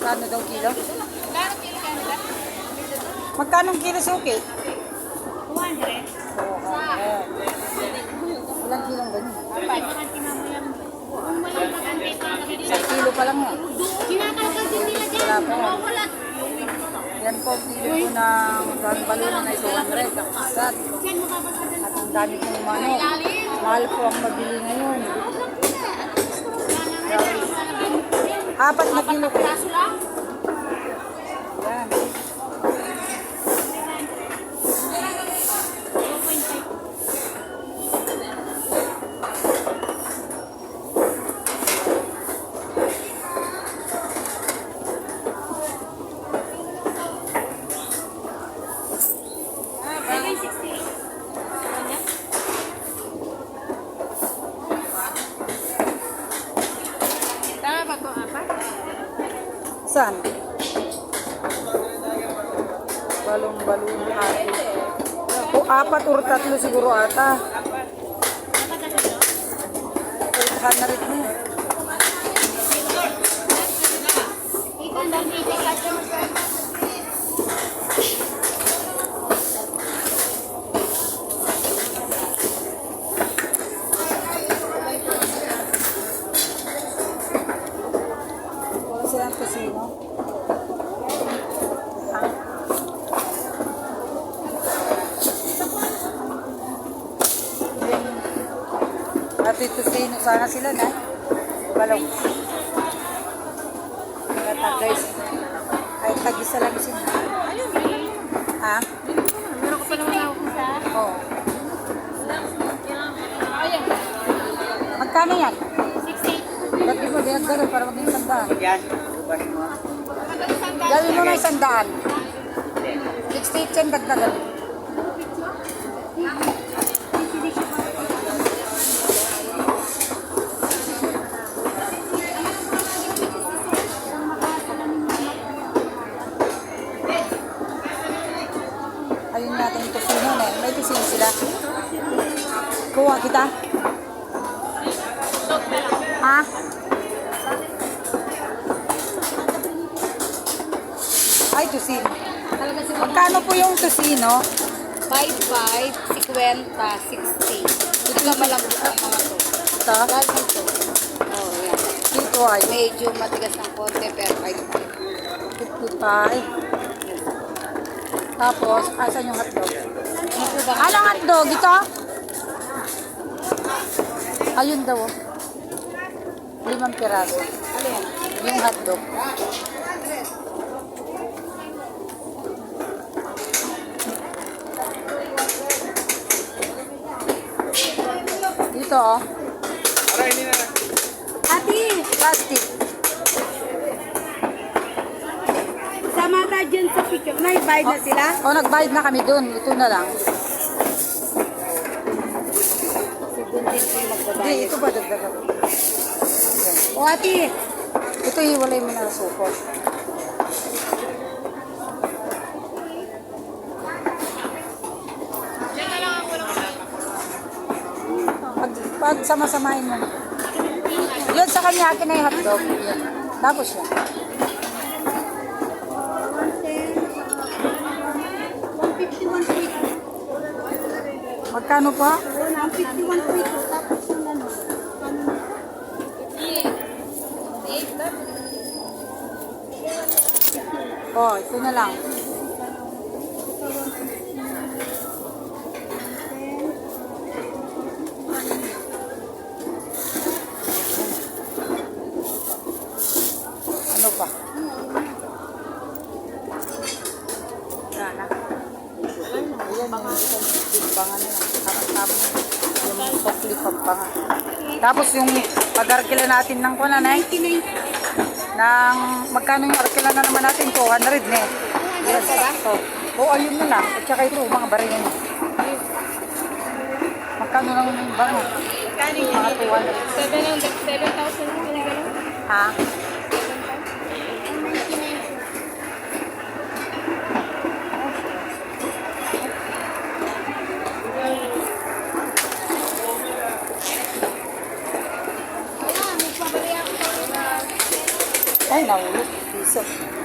Ano daw kilo? Magkano kilo kaya nila? Magkano ang kilo suki? 200. Oo, ilang kilong ganyan? Apat. Kung walang bakante pa lagi dito. 1 kilo pa lang yan. Kinakalkal din nila dyan. Wala pa yan. Nawawala. Yan po, kilo po ng balon na 200. Kakasat. Diyan mababagsagan. At ang dami pong manok. Mahal po ang mabili ngayon. 4 na kilo po. Kaso lang. Yan. 2.5. Bagay 68. Tama ba ito, apat? Saan? Balong-balong ate. O 4 or 3 siguro ata. Dapat na ito? 800 mo. Ikaw lang, hindi ka siya Wala silang kusino. At ito sino sana sila na. Balong. Kata guys. Ay tag-isa lang sila. Ha? meron ko pa naman ako isa. Oo. Ayan. Magkano yan? 68. Ba't di mo dinagdagan para maging 100? Yan, ubas mo. Gawin mo na 100. 68 yan dagdagan. Ayun natin yung tusino na. May tusino sila. Kuha kita. Ha? Ay, tusino. Magkano po yung tusino? 55, 50, 60. Ito naman lang ang mga to. Ito? Lahat nito. Oh, yan. Dito ay Medyo matigas ng konti pero 55. Tapos, asan yung hotdog? Dito ba? Anong hotdog? Ito? Ayun daw. 5 piraso. Ano yan? Yung hotdog. Dito oh. Aray, hindi na. Ati! Plastic. Sama ka dyan sa picture. Naibayad na sila? Oh, nagbayad na kami dun. Ito na lang. Si Buntin po yung Hindi, magbabayad. ito ba dagdagan? O ate, Ito hiwalay mo na supot. Pag sama-samahin mo. Yun sa kanya akin na yung hotdog. Yun. Tapos yun. 151 Magkano pa? 151 pesos. Tapos yung ano. Oh, ito na lang. Ano pa? Sana. Ayan, yung pangan na. Tama-tama. Yung sokli pampangan. Tapos yung pag-arkila natin ng kuna na ng magkano yung arkila na naman natin? 200 na eh. Yes, sakto. O ayun na lang. At saka ito, mga baril na. Magkano lang yung baril? Mga 200. 7,000 mo na gano'n? Ha? Ay, nahulog. Piso.